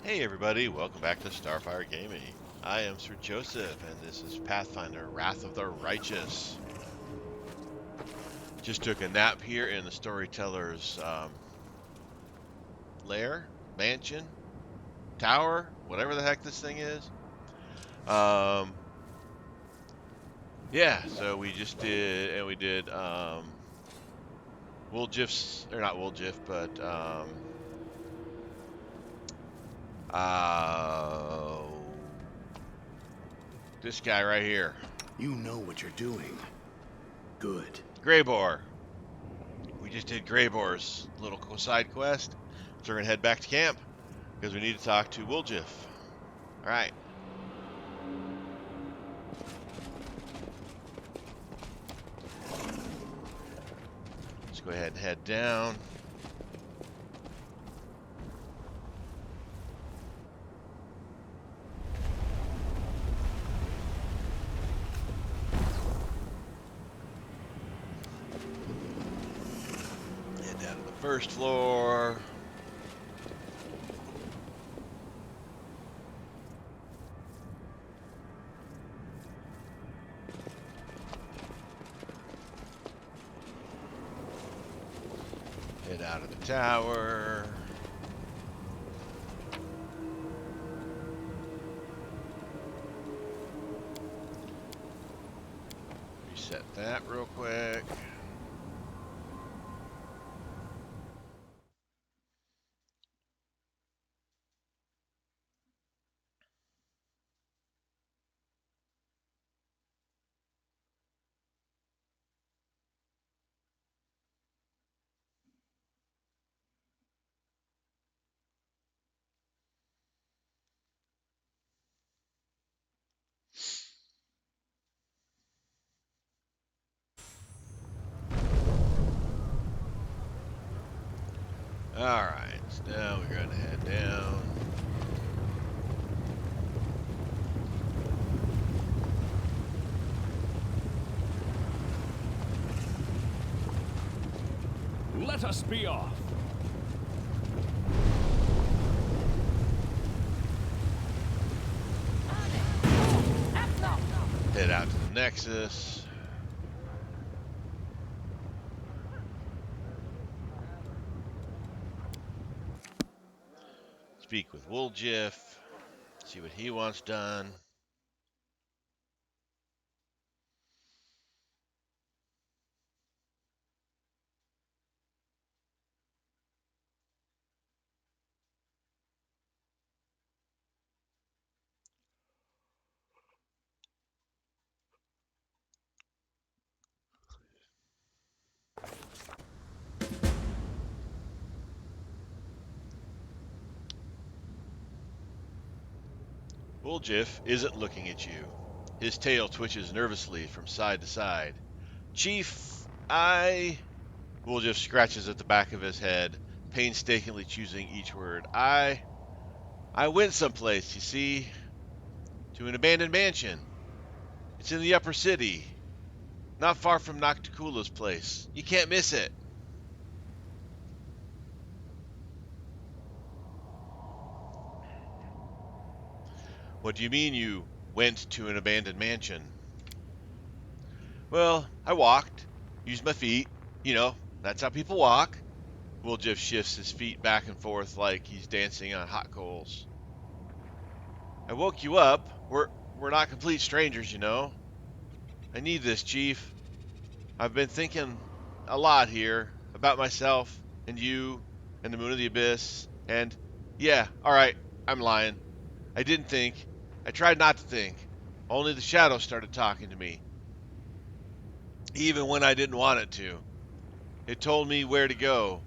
Hey everybody, welcome back to Starfyre Gaming. I am Sir Joseph, and this is Pathfinder, Wrath of the Righteous. Just took a nap here in the storyteller's lair, mansion, tower, whatever the heck this thing is. Um, yeah, so we just did Woljif's, or not Woljif, but uh, this guy right here, You know what you're doing. Good. Greyboar. We just did Greyboar's little side quest, so we're gonna head back to camp because we need to talk to Woljif. All right. Let's go ahead and head down. Head down to the first floor. Head out of the tower. Reset that real quick. All right, so now we're gonna head down. Let us be off. Head out to the Nexus. Speak with Woljif. See what he wants done. Woljif isn't looking at you. His tail twitches nervously from side to side. Chief, Woljif scratches at the back of his head, painstakingly choosing each word. I went someplace, you see, to an abandoned mansion. It's in the upper city, not far from Nocticula's place. You can't miss it. What do you mean you went to an abandoned mansion? Well, I walked, used my feet. You know, that's how people walk. Woljif shifts his feet back and forth like he's dancing on hot coals. I woke you up. We're not complete strangers, you know. I need this, Chief. I've been thinking a lot here about myself and you and the Moon of the Abyss. And yeah, all right, I'm lying. I didn't think. I tried not to think. Only the shadow started talking to me, even when I didn't want it to. It told me where to go,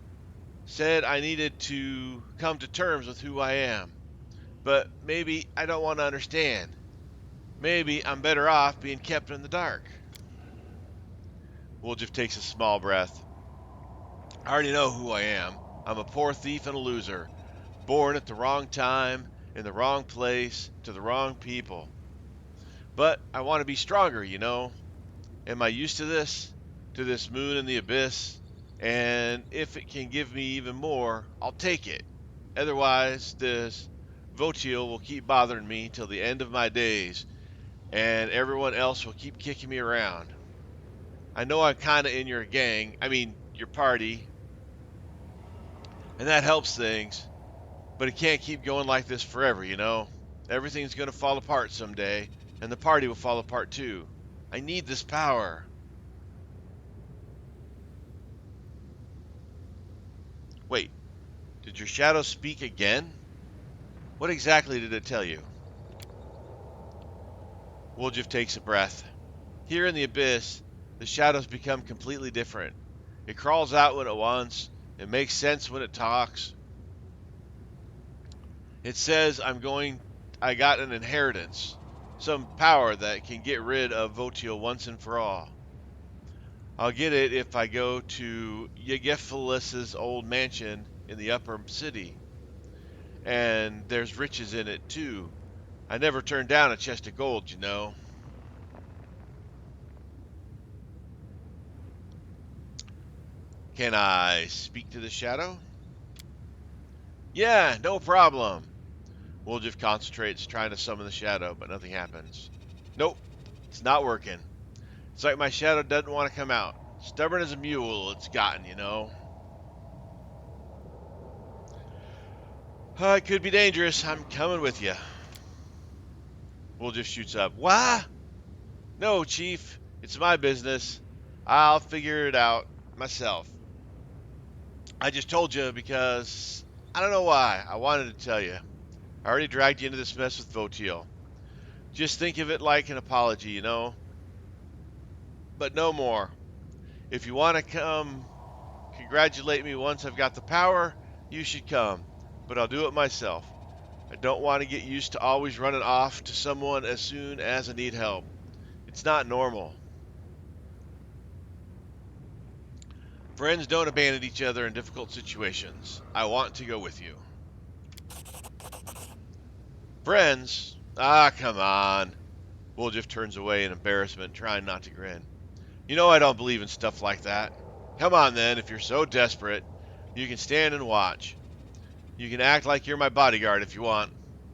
said I needed to come to terms with who I am. But maybe I don't want to understand. Maybe I'm better off being kept in the dark. Woljif takes a small breath. I already know who I am. I'm a poor thief and a loser, born at the wrong time, in the wrong place, to the wrong people. But I want to be stronger, you know. Am I used to this? To this moon in the abyss? And if it can give me even more, I'll take it. Otherwise, this Votiel will keep bothering me till the end of my days, and everyone else will keep kicking me around. I know I'm kind of in your gang, I mean, your party, and that helps things, but it can't keep going like this forever, you know? Everything's going to fall apart someday, and the party will fall apart too. I need this power. Wait, did your shadow speak again? What exactly did it tell you? Woljif takes a breath. Here in the abyss, the shadows become completely different. It crawls out when it wants. It makes sense when it talks. It says I got an inheritance. Some power that can get rid of Votiel once and for all. I'll get it if I go to Yegephilis's old mansion in the upper city. And there's riches in it too. I never turned down a chest of gold, you know. Can I speak to the shadow? Yeah, no problem. Woljif concentrates, trying to summon the shadow, but nothing happens. Nope, it's not working. It's like my shadow doesn't want to come out. Stubborn as a mule, it's gotten, you know. It could be dangerous. I'm coming with you. Woljif shoots up. Why? No, Chief. It's my business. I'll figure it out myself. I just told you because I don't know why. I wanted to tell you. I already dragged you into this mess with Votiel. Just think of it like an apology, you know? But no more. If you want to come congratulate me once I've got the power, you should come. But I'll do it myself. I don't want to get used to always running off to someone as soon as I need help. It's not normal. Friends don't abandon each other in difficult situations. I want to go with you. Friends? Ah, come on. Woljif turns away in embarrassment, trying not to grin. You know I don't believe in stuff like that. Come on then, if you're so desperate, you can stand and watch. You can act like you're my bodyguard if you want.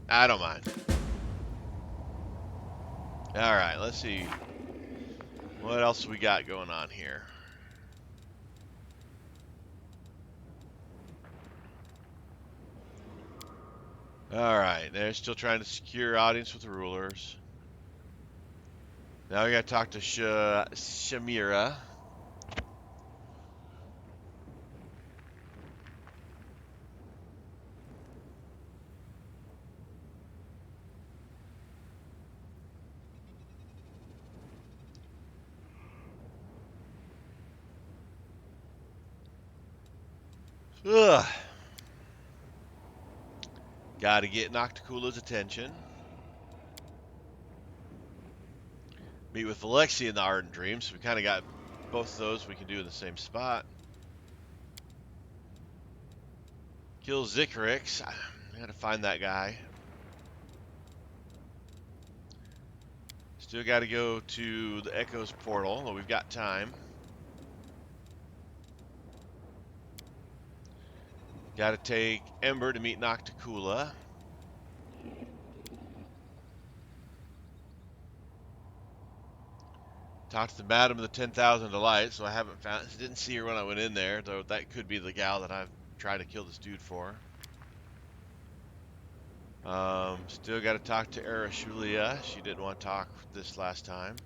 I don't mind. Alright, let's see. What else we got going on here? Alright, they're still trying to secure audience with the rulers. Now we gotta talk to Shamira. Ugh. Gotta get Nocticula's attention. Meet with Alexi in the Ardent Dream, so we kind of got both of those we can do in the same spot. Kill Zikrix. I gotta find that guy. Still gotta go to the Echoes portal, though we've got time. Gotta take Ember to meet Nocticula. Talked to the Madam of the 10,000 Delights, so I didn't see her when I went in there, though that could be the gal that I've tried to kill this dude for. Still got to talk to Arashulia. She didn't want to talk this last time.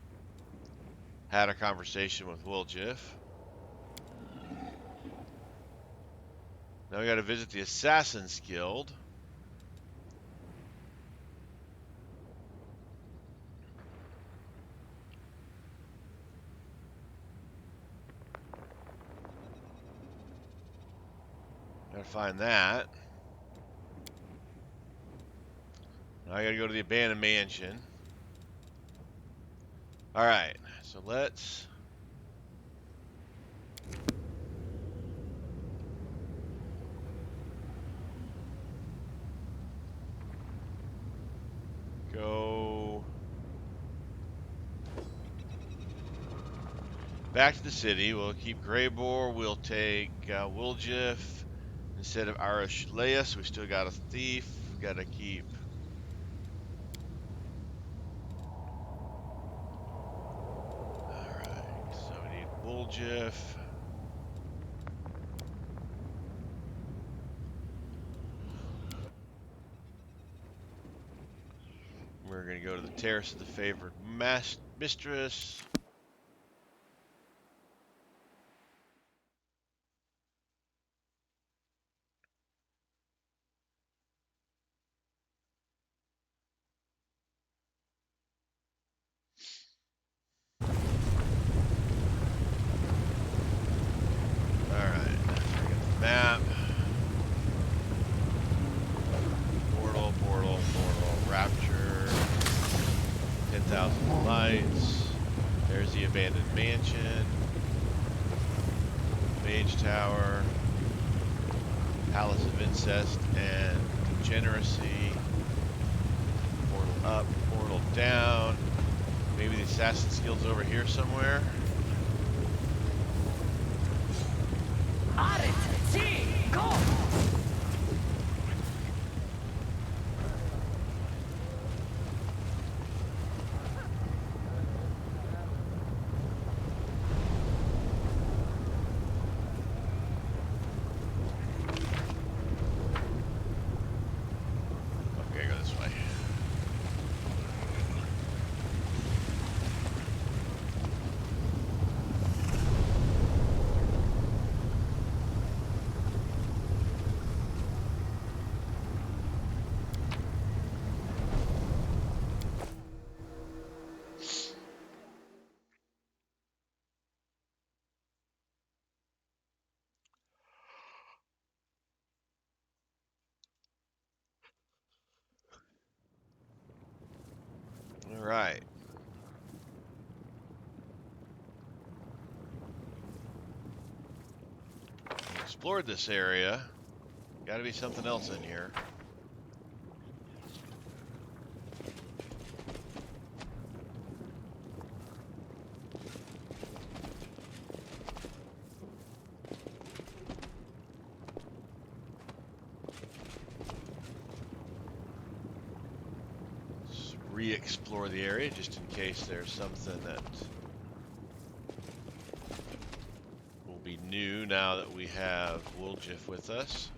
Had a conversation with Woljif. Now we got to visit the Assassin's Guild. Gotta find that. Now I gotta go to the abandoned mansion. Alright, so let's go back to the city. We'll keep Greybor. We'll take Woljif instead of Arashleia, so we still got a thief. gotta keep. Alright, so we need Woljif. We're gonna go to the Terrace of the Favored Mistress. Alright, so we got the map. Portal, portal, portal, Rapture. 10,000 lights. There's the abandoned mansion. Mage Tower. Palace of Incest and Degeneracy. Portal up, portal down. Maybe the Assassin's Guild's over here somewhere. Arit, see, go! Okay, go this way. All right. Explored this area. Got to be something else in here. Let's re-explore the area just in case there's something that will be new now that we have Woljif with us.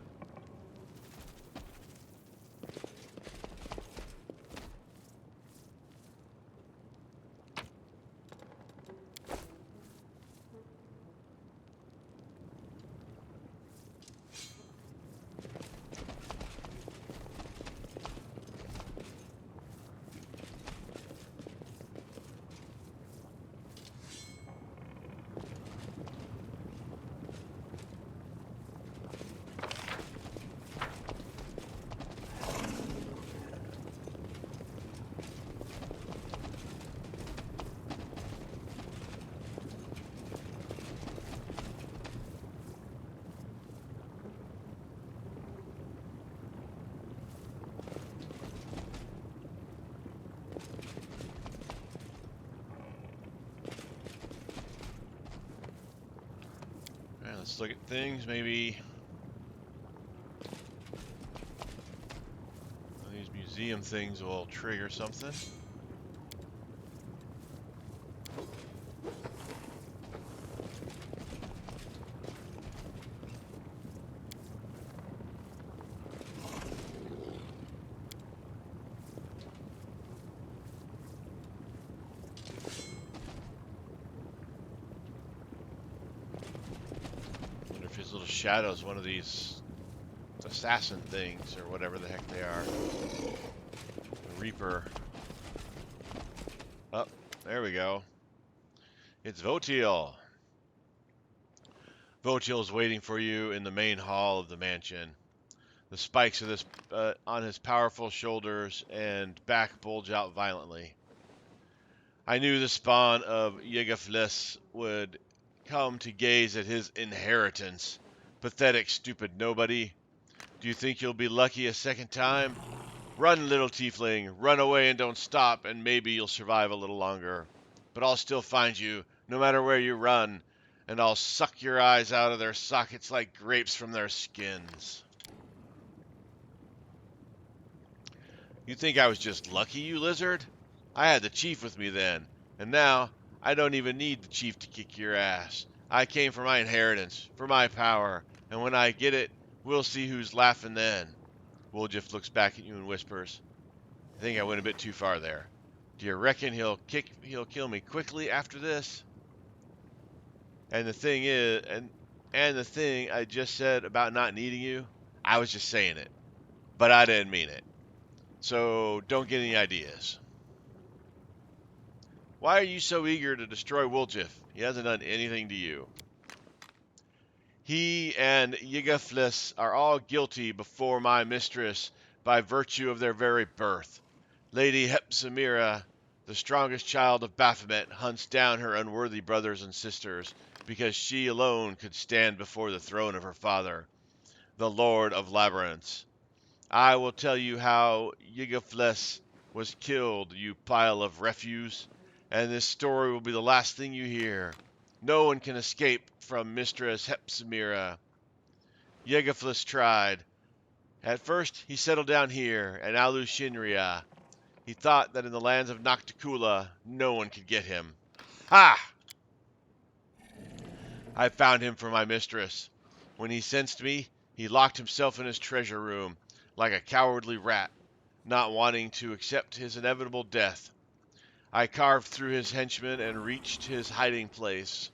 All right, let's look at things. Maybe these museum things will trigger something. Wonder if his little shadow's one of these assassin things or whatever the heck they are. The Reaper. Oh, there we go. It's Votil. Votil is waiting for you in the main hall of the mansion. The spikes of this on his powerful shoulders and back bulge out violently. I knew the spawn of Yegeflis would come to gaze at his inheritance. Pathetic, stupid nobody. Do you think you'll be lucky a second time? Run, little tiefling, run away and don't stop, and maybe you'll survive a little longer. But I'll still find you, no matter where you run, and I'll suck your eyes out of their sockets like grapes from their skins. You think I was just lucky, you lizard? I had the chief with me then, and now I don't even need the chief to kick your ass. I came for my inheritance, for my power, and when I get it, we'll see who's laughing then. Woljif looks back at you and whispers, I think I went a bit too far there. Do you reckon he'll kill me quickly after this? And the thing is, and the thing I just said about not needing you, I was just saying it, but I didn't mean it. So don't get any ideas. Why are you so eager to destroy Woljif? He hasn't done anything to you. He and Yigaflis are all guilty before my mistress by virtue of their very birth. Lady Hepzibah, the strongest child of Baphomet, hunts down her unworthy brothers and sisters because she alone could stand before the throne of her father, the Lord of Labyrinths. I will tell you how Yigafles was killed, you pile of refuse, and this story will be the last thing you hear. No one can escape from Mistress Hepzibah. Yigafles tried. At first, he settled down here in Alushinria. He thought that in the lands of Nocticula, no one could get him. Ha! I found him for my mistress. When he sensed me, he locked himself in his treasure room, like a cowardly rat, not wanting to accept his inevitable death. I carved through his henchmen and reached his hiding place.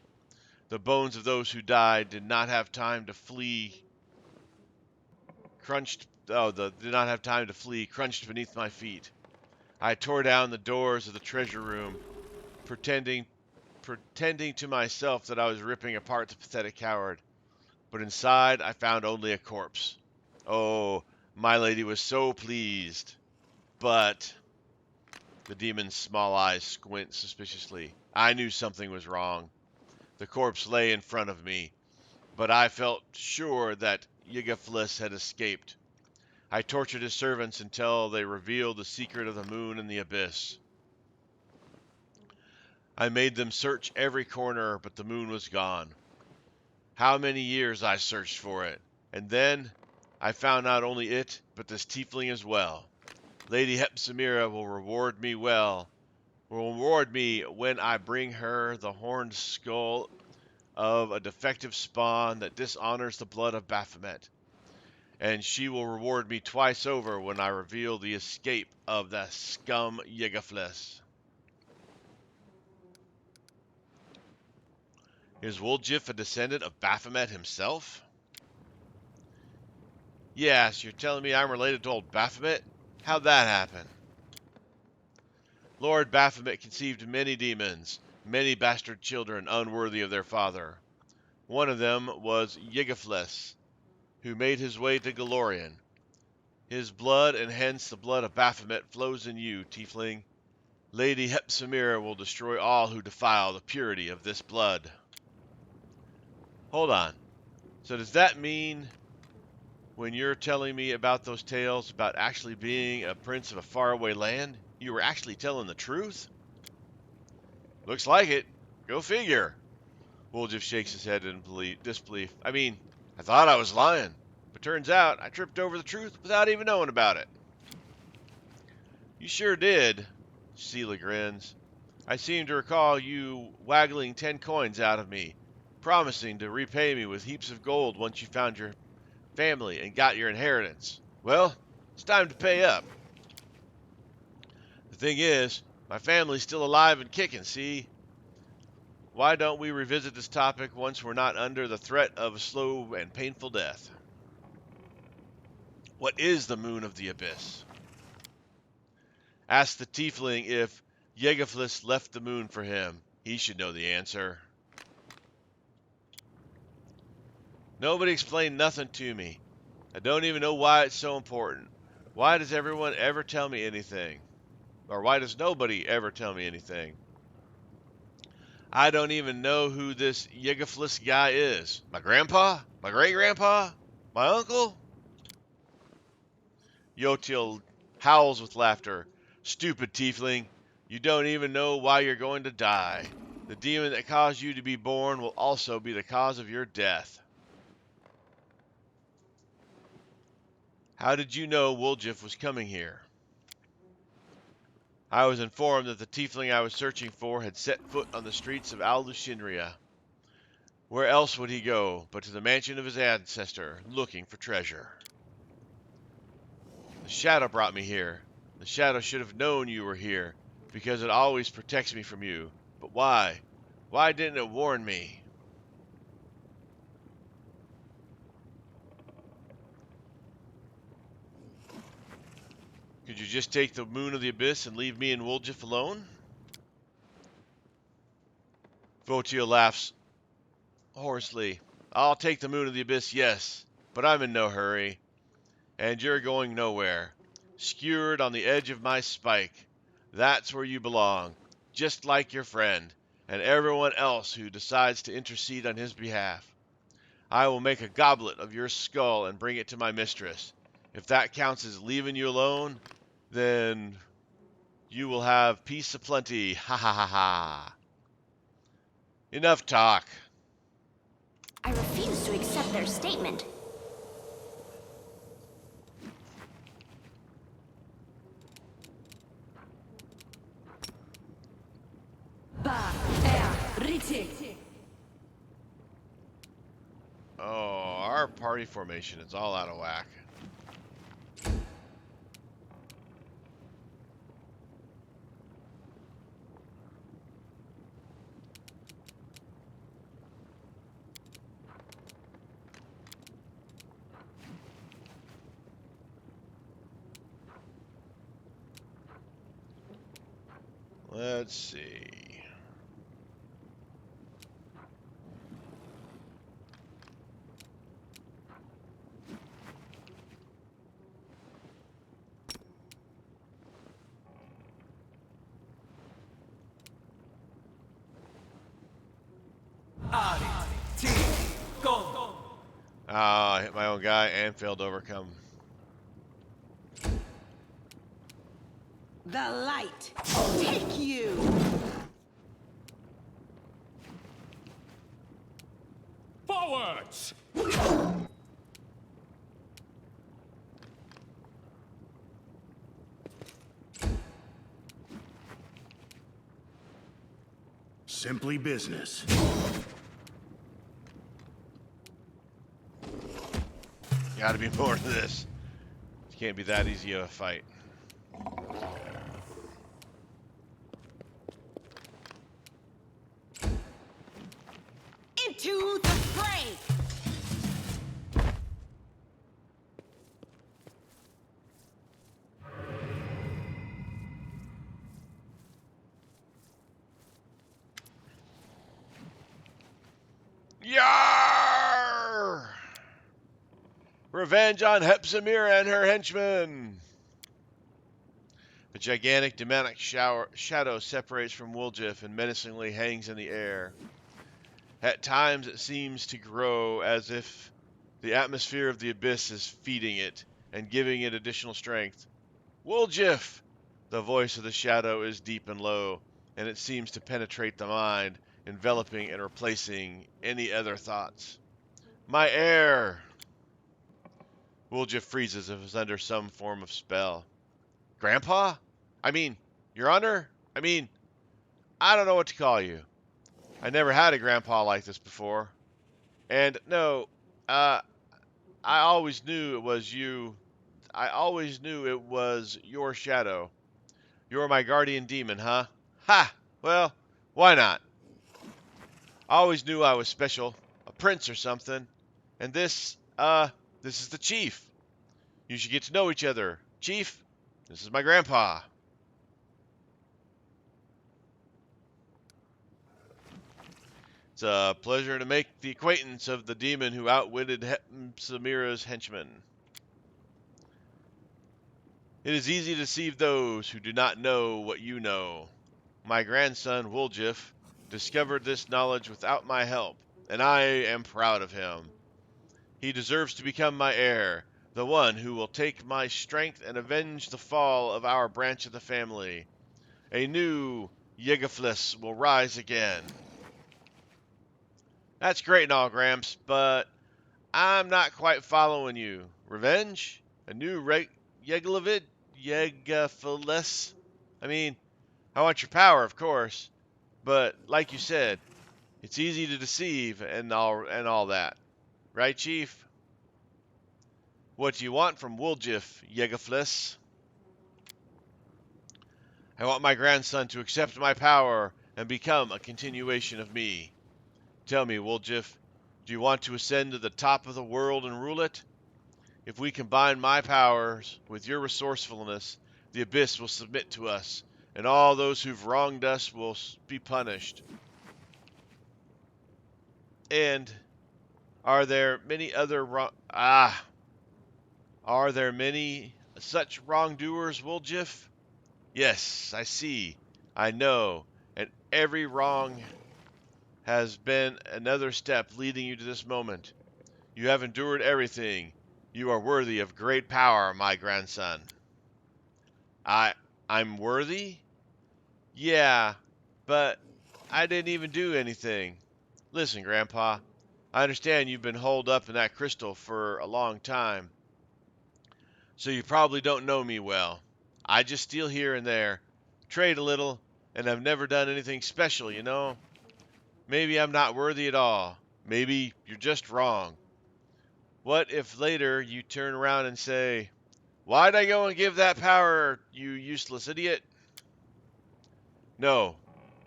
The bones of those who died did not have time to flee, crunched beneath my feet. I tore down the doors of the treasure room, pretending to myself that I was ripping apart the pathetic coward. But inside I found only a corpse. Oh, my lady was so pleased. But the demon's small eyes squint suspiciously. I knew something was wrong. The corpse lay in front of me, but I felt sure that Yigaflis had escaped. I tortured his servants until they revealed the secret of the moon and the abyss. I made them search every corner, but the moon was gone. How many years I searched for it, and then I found not only it, but this tiefling as well. Lady Hepzibah will reward me when I bring her the horned skull of a defective spawn that dishonors the blood of Baphomet. And she will reward me twice over when I reveal the escape of the scum Yigafles. Is Woljif a descendant of Baphomet himself? Yes, you're telling me I'm related to old Baphomet? How'd that happen? Lord Baphomet conceived many demons, many bastard children unworthy of their father. One of them was Yigafles, who made his way to Galorian. His blood, and hence the blood of Baphomet, flows in you, tiefling. Lady Hepzibah will destroy all who defile the purity of this blood. Hold on. So does that mean when you're telling me about those tales about actually being a prince of a faraway land, you were actually telling the truth? Looks like it. Go figure. Woljif shakes his head in disbelief. I mean, I thought I was lying, but turns out I tripped over the truth without even knowing about it. You sure did. Sheila grins. I seem to recall you waggling 10 coins out of me, promising to repay me with heaps of gold once you found your family and got your inheritance. Well, it's time to pay up. The thing is, my family's still alive and kicking, see? Why don't we revisit this topic once we're not under the threat of a slow and painful death? What is the moon of the abyss? Ask the tiefling if Yegeflis left the moon for him. He should know the answer. Nobody explained nothing to me. I don't even know why it's so important. Why does everyone ever tell me anything? Or why does nobody ever tell me anything? I don't even know who this Yegeflis guy is. My grandpa? My great-grandpa? My uncle? Yotil howls with laughter. Stupid tiefling. You don't even know why you're going to die. The demon that caused you to be born will also be the cause of your death. How did you know Woljif was coming here? I was informed that the tiefling I was searching for had set foot on the streets of Al-Lushinria. Where else would he go but to the mansion of his ancestor, looking for treasure? The shadow brought me here. The shadow should have known you were here, because it always protects me from you. But why? Why didn't it warn me? Could you just take the moon of the abyss and leave me and Woljif alone? Votia laughs hoarsely. I'll take the moon of the abyss, yes, but I'm in no hurry, and you're going nowhere. Skewered on the edge of my spike. That's where you belong, just like your friend, and everyone else who decides to intercede on his behalf. I will make a goblet of your skull and bring it to my mistress. If that counts as leaving you alone, then you will have peace aplenty. Ha ha ha ha. Enough talk. I refuse to accept their statement. Oh, our party formation is all out of whack. Let's see. I hit my own guy and failed to overcome. The light take you. Forwards! Simply business. Gotta be more to this. It can't be that easy of a fight. Into the fray. Yarr! Revenge on Hepzimir and her henchmen! The gigantic demonic shadow separates from Woljif and menacingly hangs in the air. At times it seems to grow as if the atmosphere of the abyss is feeding it and giving it additional strength. Woljif! The voice of the shadow is deep and low, and it seems to penetrate the mind, enveloping and replacing any other thoughts. My heir! Woljif freezes as if under some form of spell. Grandpa? I mean, Your Honor? I don't know what to call you. I never had a grandpa like this before. And no, I always knew it was you. I always knew it was your shadow. You're my guardian demon, huh? Ha! Well, why not? I always knew I was special, a prince or something. And this is the chief. You should get to know each other. Chief, this is my grandpa. It's a pleasure to make the acquaintance of the demon who outwitted Samira's henchmen. It is easy to deceive those who do not know what you know. My grandson, Woljif, discovered this knowledge without my help, and I am proud of him. He deserves to become my heir, the one who will take my strength and avenge the fall of our branch of the family. A new Yegeflis will rise again. That's great and all, Gramps, but I'm not quite following you. Revenge? A new Yegeflis? I want your power, of course, but like you said, it's easy to deceive and all that. Right, Chief? What do you want from Woljif, Yegaflis? I want my grandson to accept my power and become a continuation of me. Tell me, Woljif, do you want to ascend to the top of the world and rule it? If we combine my powers with your resourcefulness, the Abyss will submit to us, and all those who've wronged us will be punished. And are there many other are there many such wrongdoers, Woljif? Yes, I see. I know. And every wrong has been another step leading you to this moment. You have endured everything. You are worthy of great power, my grandson. I I'm worthy? Yeah, but I didn't even do anything. Listen, Grandpa, I understand you've been holed up in that crystal for a long time, so you probably don't know me well. I just steal here and there, trade a little, and I've never done anything special, you know? Maybe I'm not worthy at all. Maybe you're just wrong. What if later you turn around and say, "Why'd I go and give that power, you useless idiot?" No,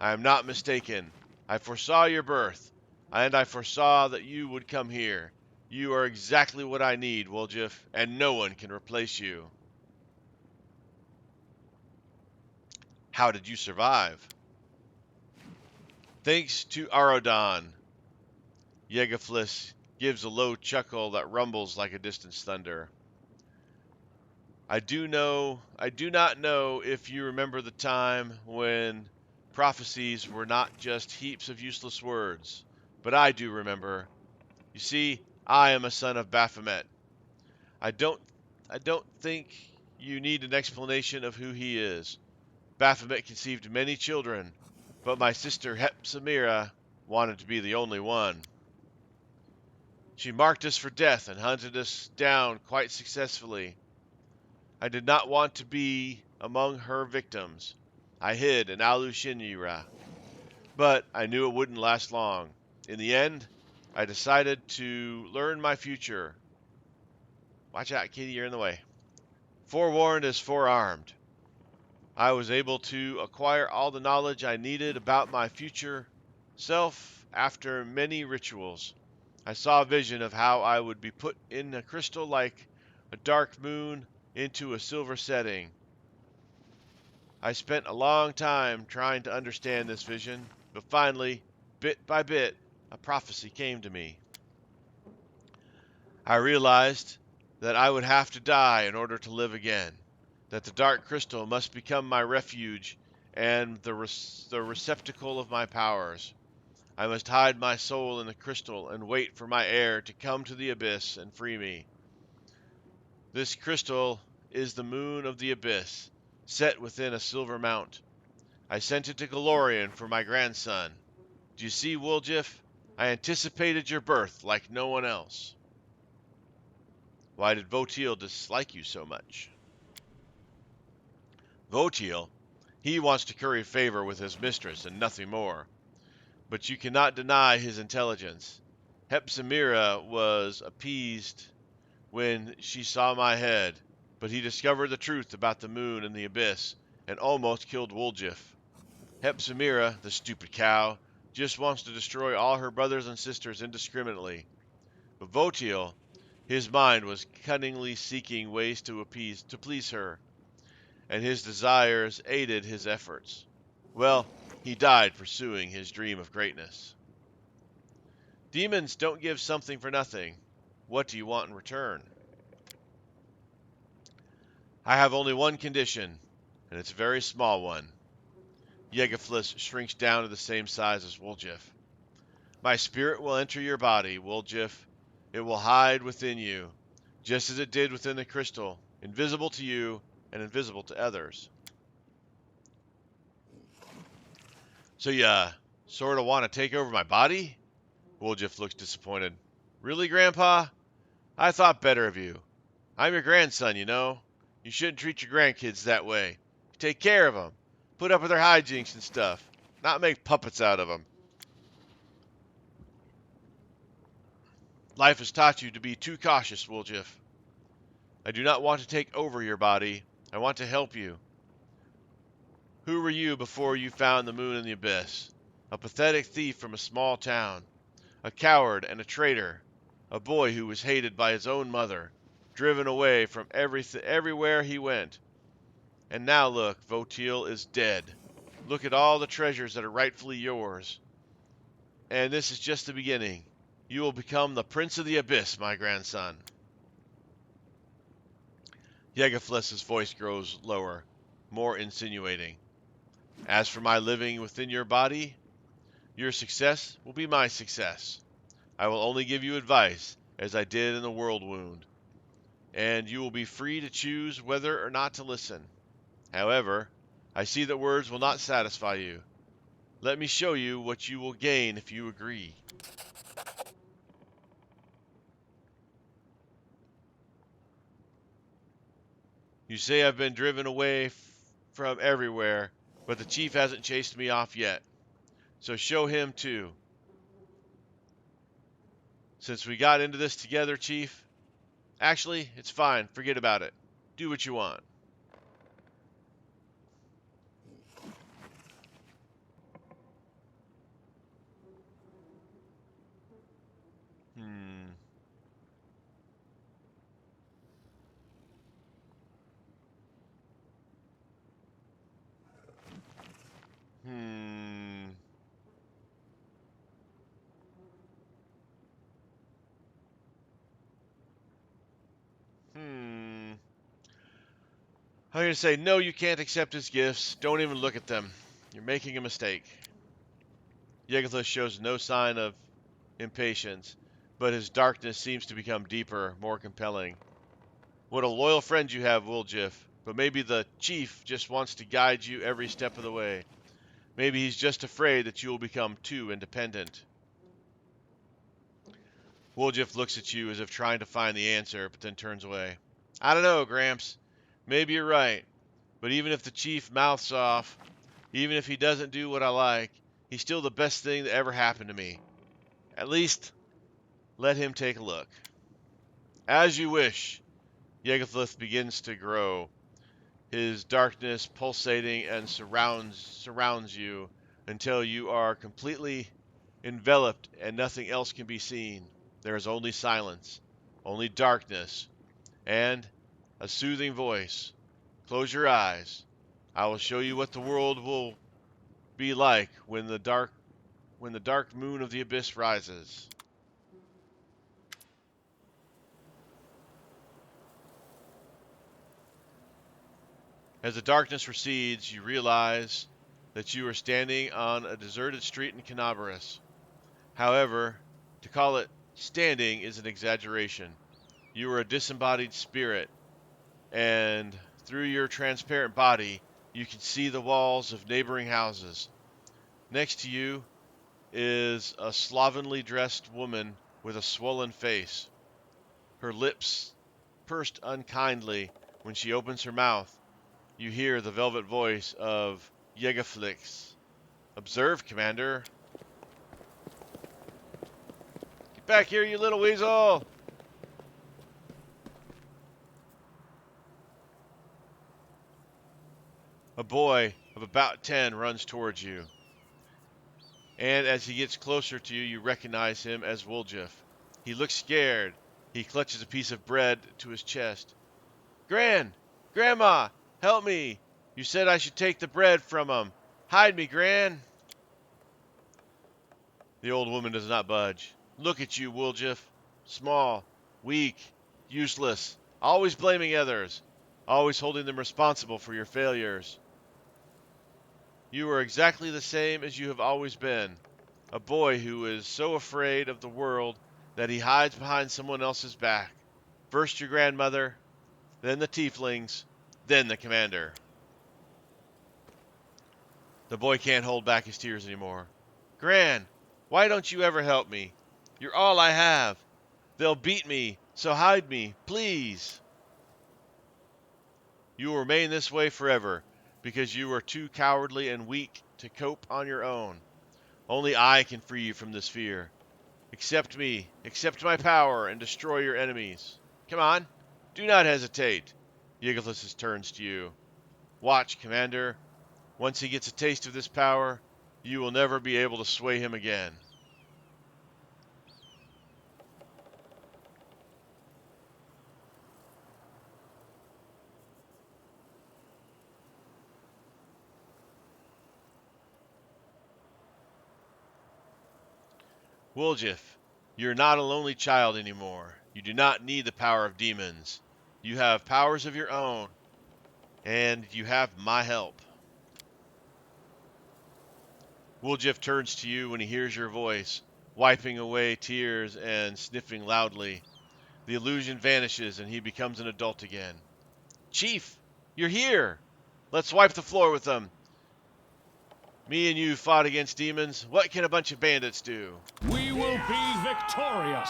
I am not mistaken. I foresaw your birth, and I foresaw that you would come here. You are exactly what I need, Woljif, and no one can replace you. How did you survive? Thanks to Arodan. Yegaflis gives a low chuckle that rumbles like a distant thunder. I do not know if you remember the time when prophecies were not just heaps of useless words, but I do remember. You see, I am a son of Baphomet. I don't I don't think you need an explanation of who he is. Baphomet conceived many children, but my sister Hepzibah wanted to be the only one. She marked us for death and hunted us down quite successfully. I did not want to be among her victims. I hid in Alushinira, but I knew it wouldn't last long. In the end, I decided to learn my future. Watch out, Kitty, you're in the way. Forewarned is forearmed. I was able to acquire all the knowledge I needed about my future self after many rituals. I saw a vision of how I would be put in a crystal like a dark moon into a silver setting. I spent a long time trying to understand this vision, but finally, bit by bit, a prophecy came to me. I realized that I would have to die in order to live again, that the dark crystal must become my refuge and the receptacle of my powers. I must hide my soul in the crystal and wait for my heir to come to the abyss and free me. This crystal is the moon of the abyss, set within a silver mount. I sent it to Galorian for my grandson. Do you see, Woljif? I anticipated your birth like no one else. Why did Votil dislike you so much? Votil? He wants to curry favor with his mistress and nothing more. But you cannot deny his intelligence. Hepzibah was appeased when she saw my head, but he discovered the truth about the moon and the abyss, and almost killed Woljif. Hepzibah, the stupid cow, just wants to destroy all her brothers and sisters indiscriminately. But Votil, his mind was cunningly seeking ways to please her, and his desires aided his efforts. Well, he died pursuing his dream of greatness. Demons don't give something for nothing. What do you want in return? I have only one condition, and it's a very small one. Yegaflis shrinks down to the same size as Woljif. My spirit will enter your body, Woljif. It will hide within you, just as it did within the crystal, invisible to you and invisible to others. So you sort of want to take over my body? Woljif looks disappointed. Really, Grandpa? I thought better of you. I'm your grandson, you know. You shouldn't treat your grandkids that way. You take care of them. Put up with their hijinks and stuff, not make puppets out of them. Life has taught you to be too cautious, Woljif. I do not want to take over your body. I want to help you. Who were you before you found the moon in the abyss? A pathetic thief from a small town. A coward and a traitor. A boy who was hated by his own mother. Driven away from everywhere he went. And now look, Votil is dead. Look at all the treasures that are rightfully yours. And this is just the beginning. You will become the Prince of the Abyss, my grandson. Yegefliss's voice grows lower, more insinuating. As for my living within your body, your success will be my success. I will only give you advice, as I did in the world wound, and you will be free to choose whether or not to listen. However, I see that words will not satisfy you. Let me show you what you will gain if you agree. You say I've been driven away from everywhere, but the chief hasn't chased me off yet. So show him too. Since we got into this together, Chief, actually, it's fine. Forget about it. Do what you want. Hmm. Hmm. Hmm. I'm going to say, no, you can't accept his gifts. Don't even look at them. You're making a mistake. Yegethus shows no sign of impatience, but his darkness seems to become deeper, more compelling. What a loyal friend you have, Woljif, but maybe the chief just wants to guide you every step of the way. Maybe he's just afraid that you will become too independent. Woljif looks at you as if trying to find the answer, but then turns away. I don't know, Gramps. Maybe you're right. But even if the chief mouths off, even if he doesn't do what I like, he's still the best thing that ever happened to me. At least, let him take a look. As you wish. Yegethith begins to grow, his darkness pulsating and surrounds you until you are completely enveloped and nothing else can be seen. There is only silence, only darkness, and a soothing voice. Close your eyes. I will show you what the world will be like when the dark moon of the abyss rises. As the darkness recedes, you realize that you are standing on a deserted street in Canabaris. However, to call it standing is an exaggeration. You are a disembodied spirit, and through your transparent body, you can see the walls of neighboring houses. Next to you is a slovenly dressed woman with a swollen face. Her lips pursed unkindly. When she opens her mouth, you hear the velvet voice of Yegeflix. Observe, Commander. Get back here, you little weasel! A boy of about 10 runs towards you. And as he gets closer to you, you recognize him as Woljif. He looks scared. He clutches a piece of bread to his chest. Grandma, help me! You said I should take the bread from him. Hide me, Gran! The old woman does not budge. Look at you, Woljif. Small, weak, useless, always blaming others, always holding them responsible for your failures. You are exactly the same as you have always been. A boy who is so afraid of the world that he hides behind someone else's back. First your grandmother, then the tieflings, then the commander. The boy can't hold back his tears anymore. Gran, why don't you ever help me? You're all I have. They'll beat me, so hide me, please. You will remain this way forever, because you are too cowardly and weak to cope on your own. Only I can free you from this fear. Accept me, accept my power, and destroy your enemies. Come on, do not hesitate. Yggdrasil turns to you. Watch, Commander. Once he gets a taste of this power, you will never be able to sway him again. Woljif, you're not a lonely child anymore. You do not need the power of demons. You have powers of your own, and you have my help. Woljif turns to you when he hears your voice, wiping away tears and sniffing loudly. The illusion vanishes and he becomes an adult again. Chief, you're here! Let's wipe the floor with them. Me and you fought against demons. What can a bunch of bandits do? We will be victorious.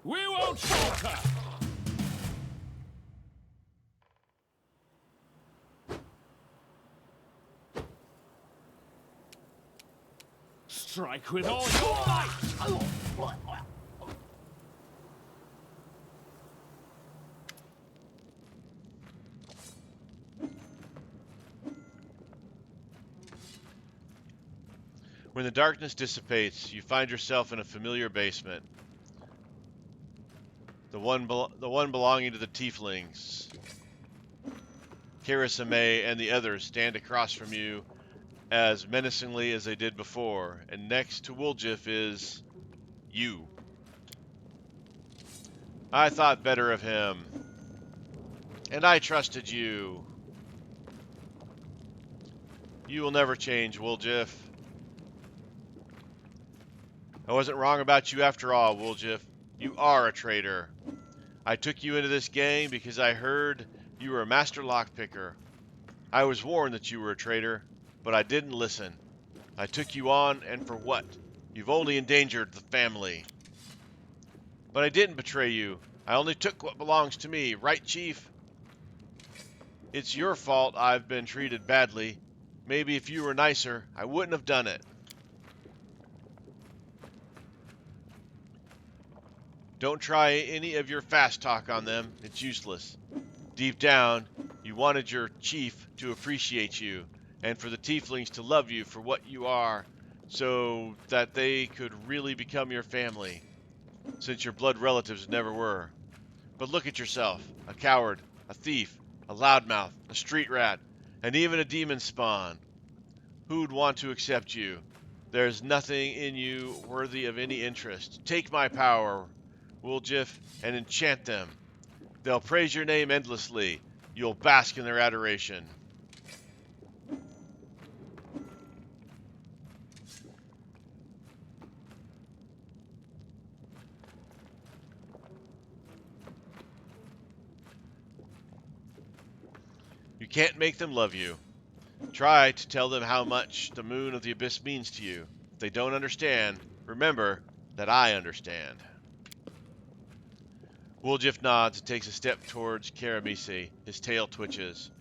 We won't falter. Strike with all your might. When the darkness dissipates, you find yourself in a familiar basement. The one belonging to the tieflings. Karasame and the others stand across from you as menacingly as they did before, and next to Woljif is you. I thought better of him, and I trusted you. You will never change, Woljif. I wasn't wrong about you after all, Woljif. You are a traitor. I took you into this gang because I heard you were a master lockpicker. I was warned that you were a traitor, but I didn't listen. I took you on, and for what? You've only endangered the family. But I didn't betray you. I only took what belongs to me, right, Chief? It's your fault I've been treated badly. Maybe if you were nicer, I wouldn't have done it. Don't try any of your fast talk on them. It's useless. Deep down, you wanted your chief to appreciate you, and for the tieflings to love you for what you are, so that they could really become your family, since your blood relatives never were. But look at yourself, a coward, a thief, a loudmouth, a street rat, and even a demon spawn. Who'd want to accept you? There's nothing in you worthy of any interest. Take my power, Woljif, and enchant them. They'll praise your name endlessly. You'll bask in their adoration. You can't make them love you. Try to tell them how much the moon of the abyss means to you. If they don't understand, remember that I understand. Woljif nods and takes a step towards Karamisi. His tail twitches.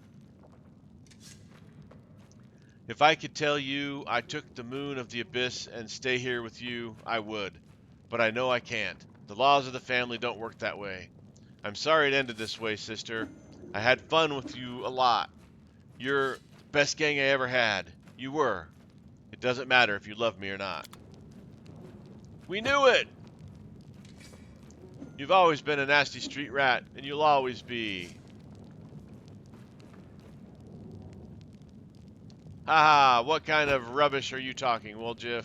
If I could tell you I took the moon of the abyss and stay here with you, I would. But I know I can't. The laws of the family don't work that way. I'm sorry it ended this way, sister. I had fun with you a lot. You're the best gang I ever had. You were. It doesn't matter if you love me or not. We knew it! You've always been a nasty street rat, and you'll always be. Haha, what kind of rubbish are you talking, Woljif?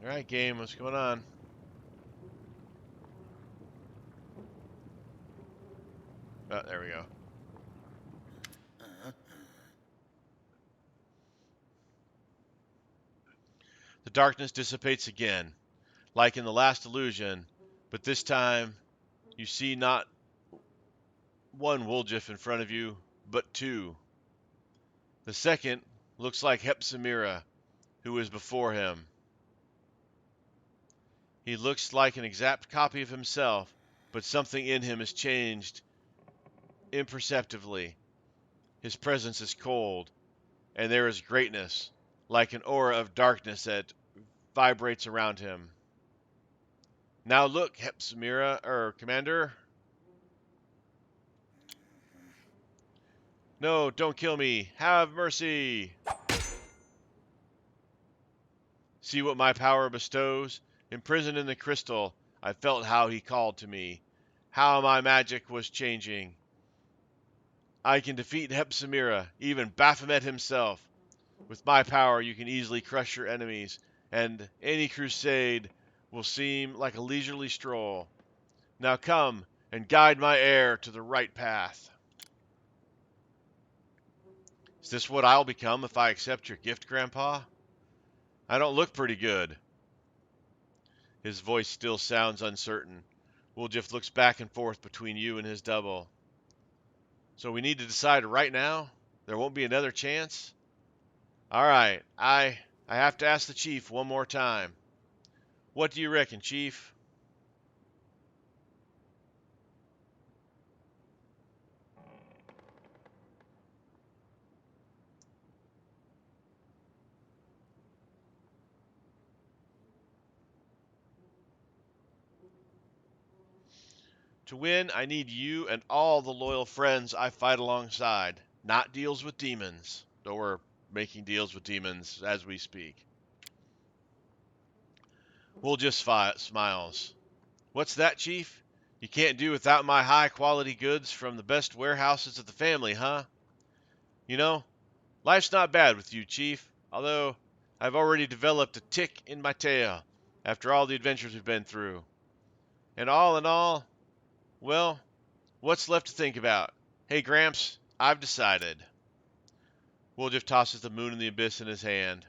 Alright, game, what's going on? Oh, there we go. The darkness dissipates again, like in the last illusion, but this time you see not one Woljif in front of you, but two. The second looks like Hepzibah, who is before him. He looks like an exact copy of himself, but something in him has changed imperceptibly. His presence is cold, and there is greatness, like an aura of darkness that vibrates around him. Now look, Hepzibah, Commander. No, don't kill me. Have mercy. See what my power bestows? Imprisoned in the crystal, I felt how he called to me, how my magic was changing. I can defeat Hepzibah, even Baphomet himself. With my power, you can easily crush your enemies, and any crusade will seem like a leisurely stroll. Now come and guide my heir to the right path. Is this what I'll become if I accept your gift, Grandpa? I don't look pretty good. His voice still sounds uncertain. Woljif looks back and forth between you and his double. So we need to decide right now? There won't be another chance? All right, I have to ask the chief one more time. What do you reckon, Chief? To win, I need you and all the loyal friends I fight alongside, not deals with demons, though we're making deals with demons as we speak. Woljif smiles. What's that, Chief? You can't do without my high-quality goods from the best warehouses of the family, huh? You know, life's not bad with you, Chief, although I've already developed a tick in my tail after all the adventures we've been through. And all in all, well, what's left to think about? Hey, Gramps, I've decided. Woljif tosses the moon and the abyss in his hand.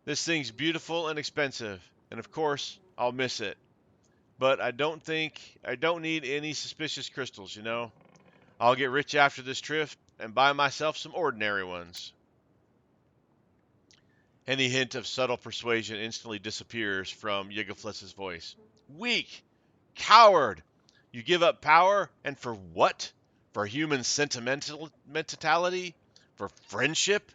This thing's beautiful and expensive, and of course, I'll miss it. But I don't need any suspicious crystals, you know. I'll get rich after this trip and buy myself some ordinary ones. Any hint of subtle persuasion instantly disappears from Yigafless's voice. Weak! Coward! You give up power, and for what? For human sentimentality? For friendship?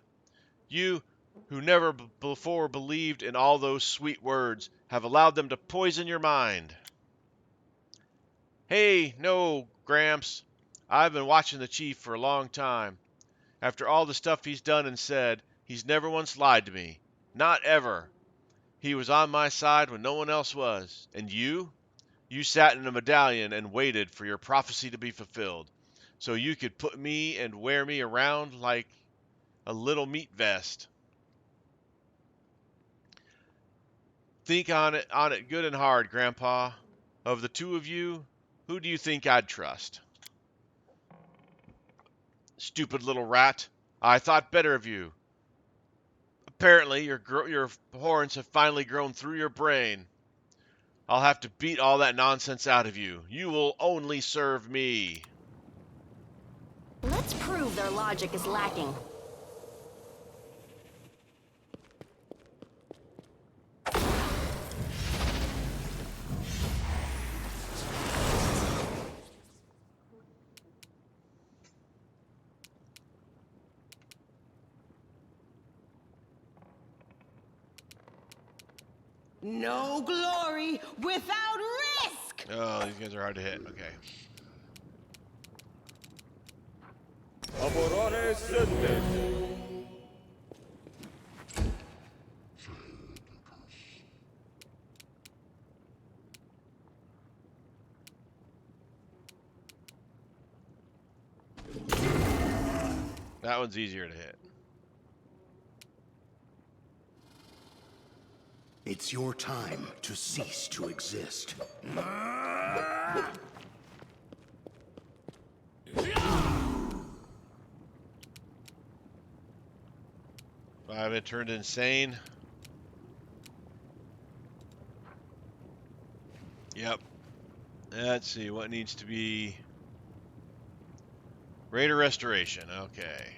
You, who never before believed in all those sweet words, have allowed them to poison your mind. Hey, no, Gramps. I've been watching the Chief for a long time. After all the stuff he's done and said, he's never once lied to me. Not ever. He was on my side when no one else was. And you? You sat in a medallion and waited for your prophecy to be fulfilled, so you could put me and wear me around like a little meat vest. Think on it good and hard, Grandpa. Of the two of you, who do you think I'd trust? Stupid little rat. I thought better of you. Apparently, your horns have finally grown through your brain. I'll have to beat all that nonsense out of you. You will only serve me. Let's prove their logic is lacking. No glory without risk! Oh, these guys are hard to hit. Okay. Aborone Sende. That one's easier to hit. It's your time to cease to exist. been turned insane? Yep. Let's see, what needs to be... Raider restoration, okay.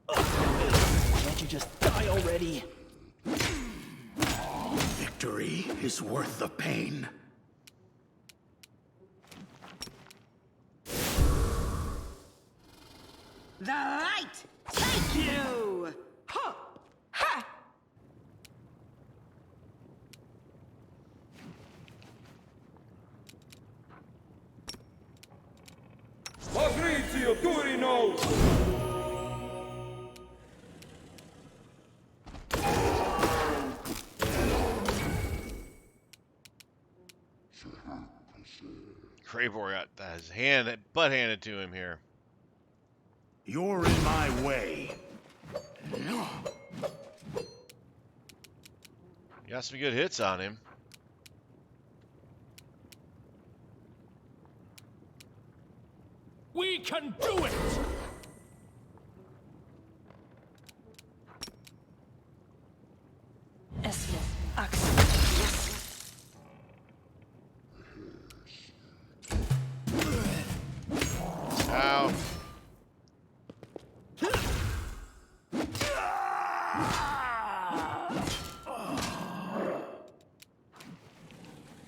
Can't you just die already? Victory is worth the pain. The light take you! Huh! Ha! Fabrizio Turino! Cravor got his butt handed to him here. You're in my way. Got some good hits on him. We can do it! Ow.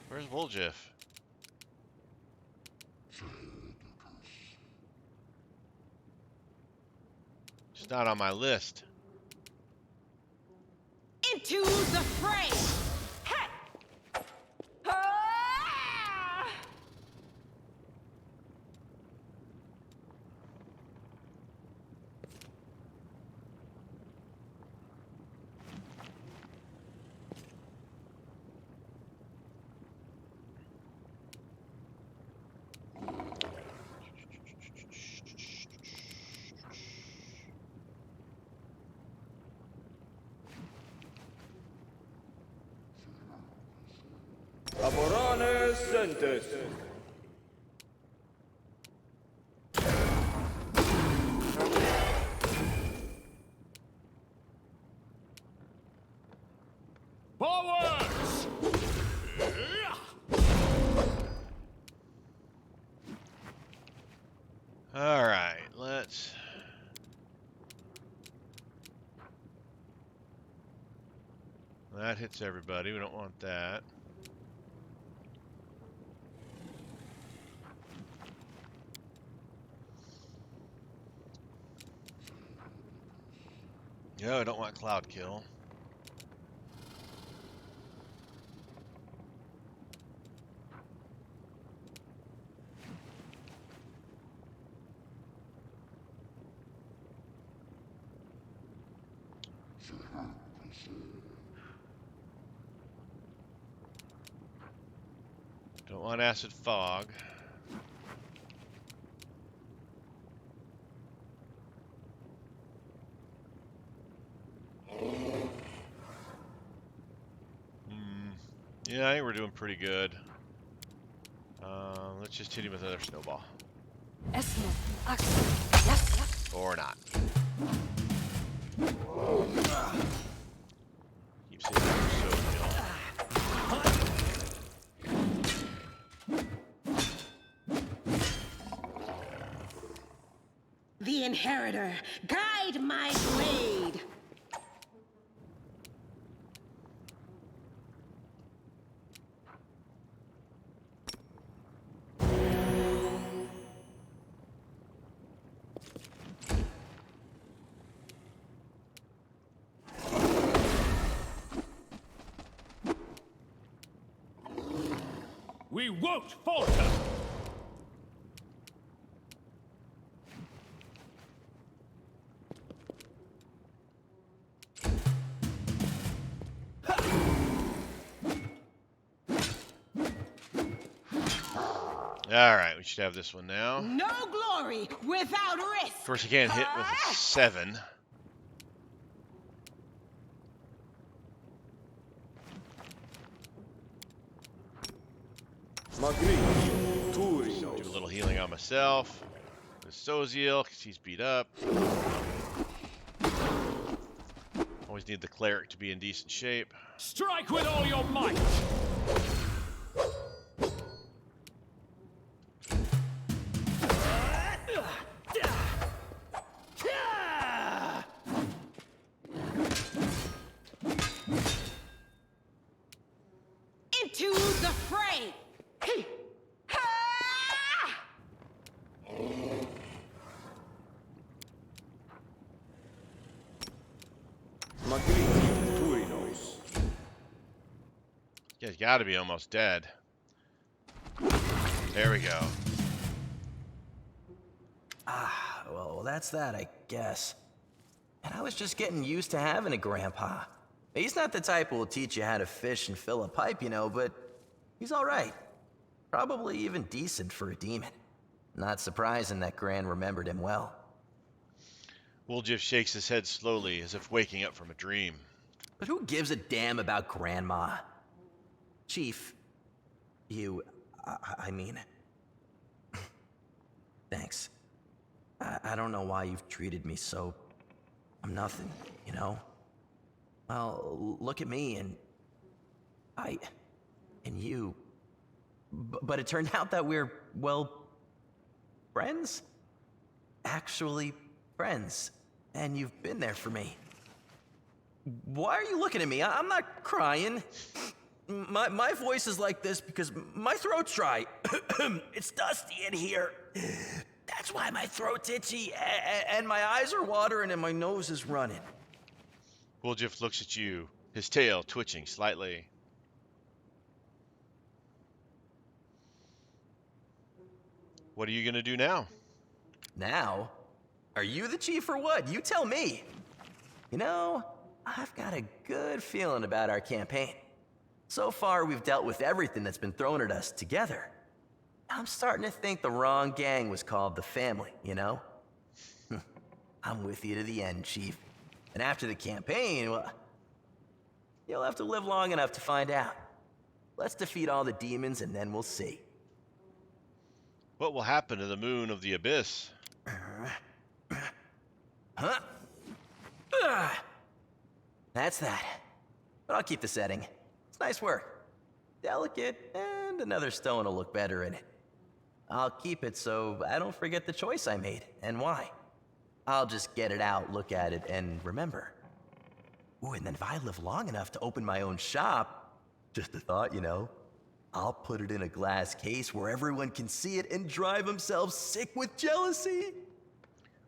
Where's Woljif? She's not on my list. Into the fray! Ha! Ah! Amorane Sentes. Forwards! All right, let's... That hits everybody. We don't want that. No, I don't want cloud kill. Don't want acid fog. Yeah, I think we're doing pretty good. Let's just hit him with another snowball. Or not. Keeps hitting him so The Inheritor, guide my blade! We won't falter! Alright, we should have this one now. No glory without risk. Of course, I can't hit with a 7. Magritte, Do a little healing on myself. With Soziel, because he's beat up. Always need the cleric to be in decent shape. Strike with all your might! Into the fray. Magritte, Turinos. You guys gotta be almost dead. There we go. Well, that's that, I guess. And I was just getting used to having a grandpa. He's not the type who will teach you how to fish and fill a pipe, you know, but he's all right. Probably even decent for a demon. Not surprising that Gran remembered him well. Woljif shakes his head slowly, as if waking up from a dream. But who gives a damn about Grandma? Chief, I mean... Thanks. I don't know why you've treated me so... I'm nothing, you know? Well, look at me and... and you... But it turned out that we're, well... friends? Actually, friends. And you've been there for me. Why are you looking at me? I'm not crying. My voice is like this because my throat's dry. It's dusty in here. That's why my throat's itchy, and my eyes are watering, and my nose is running. Woljif looks at you, his tail twitching slightly. What are you gonna do now? Now? Are you the chief or what? You tell me. You know, I've got a good feeling about our campaign. So far, we've dealt with everything that's been thrown at us together. I'm starting to think the wrong gang was called the Family, you know? I'm with you to the end, Chief. And after the campaign, well, you'll have to live long enough to find out. Let's defeat all the demons and then we'll see. What will happen to the moon of the abyss? Huh? That's that. But I'll keep the setting. It's nice work. Delicate, and another stone will look better in it. I'll keep it so I don't forget the choice I made, and why. I'll just get it out, look at it, and remember. Ooh, and then if I live long enough to open my own shop, just a thought, you know, I'll put it in a glass case where everyone can see it and drive themselves sick with jealousy.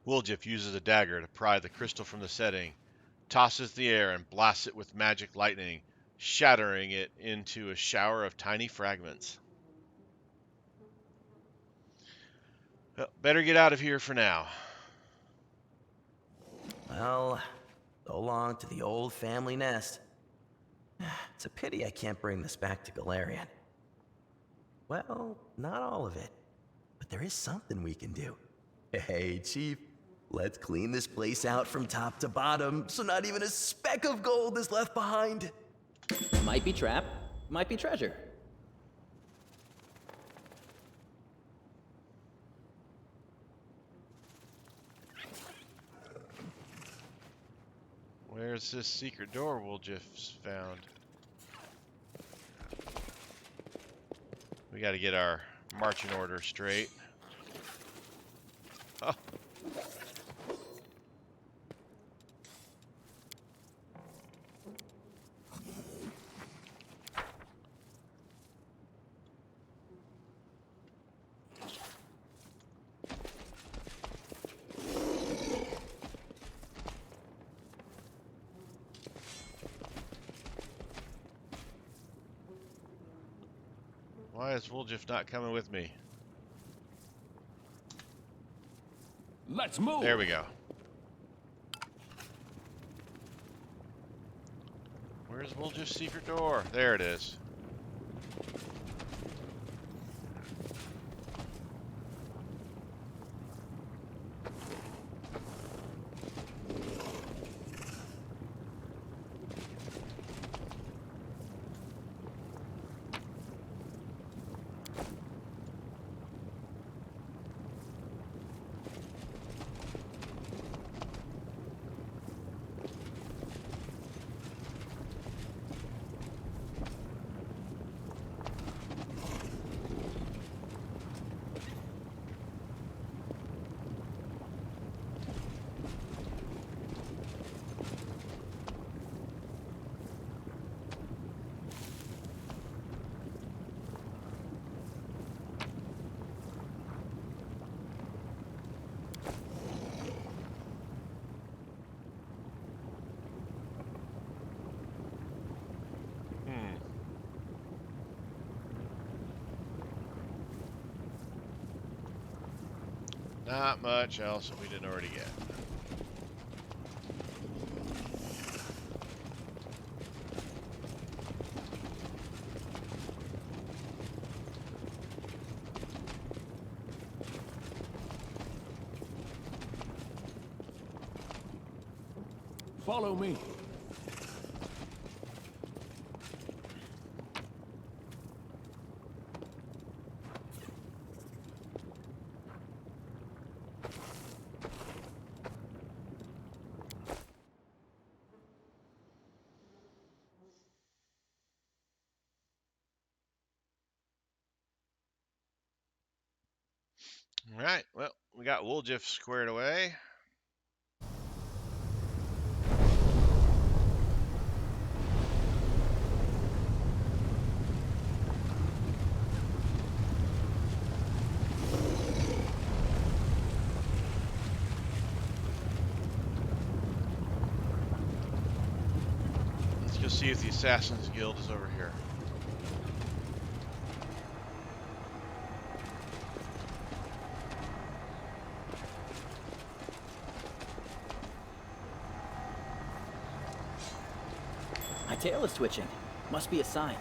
Woljif uses a dagger to pry the crystal from the setting, tosses the air, and blasts it with magic lightning, shattering it into a shower of tiny fragments. Well, better get out of here for now. Well, so long to the old family nest. It's a pity I can't bring this back to Galarian. Well, not all of it, but there is something we can do. Hey, Chief, let's clean this place out from top to bottom so not even a speck of gold is left behind. Might be trap, might be treasure. Where's this secret door Woljif's found? We gotta get our marching order straight. Oh. Why is Woljif not coming with me? Let's move! There we go. Where's Woljif's secret door? There it is. Not much else that we didn't already get. Follow me. All right, well, we got Woljif squared away. Let's go see if the Assassin's Guild is over here. My tail is twitching. Must be a sign.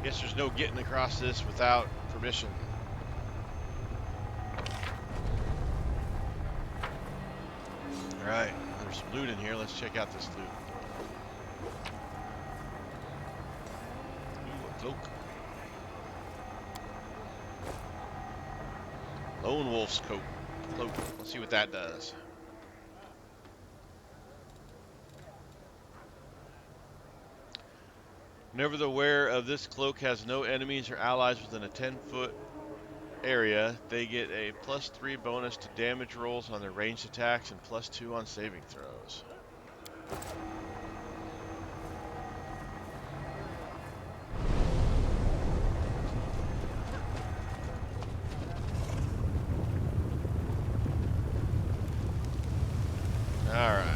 Guess there's no getting across this without permission. All right, there's some loot in here. Let's check out this loot. Ooh, a cloak. Lone Wolf's cloak. Let's see what that does. Whenever the wearer of this cloak has no enemies or allies within a 10-foot area, they get a +3 bonus to damage rolls on their ranged attacks and +2 on saving throws. All right.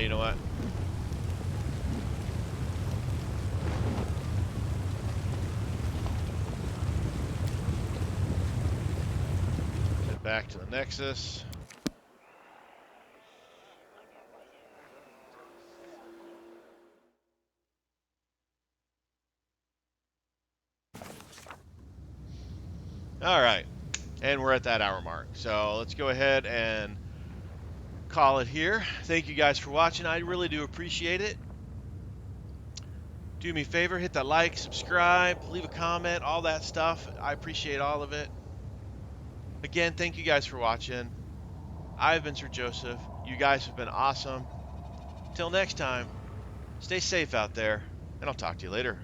You know what? Head back to the Nexus. All right. And we're at that hour mark. So let's go ahead and call it here. Thank you guys for watching. I really do appreciate it. Do me a favor, hit that like, subscribe, leave a comment, all that stuff. I appreciate all of it. Again, thank you guys for watching. I've been Sir Joseph. You guys have been awesome. Till next time, stay safe out there, and I'll talk to you later.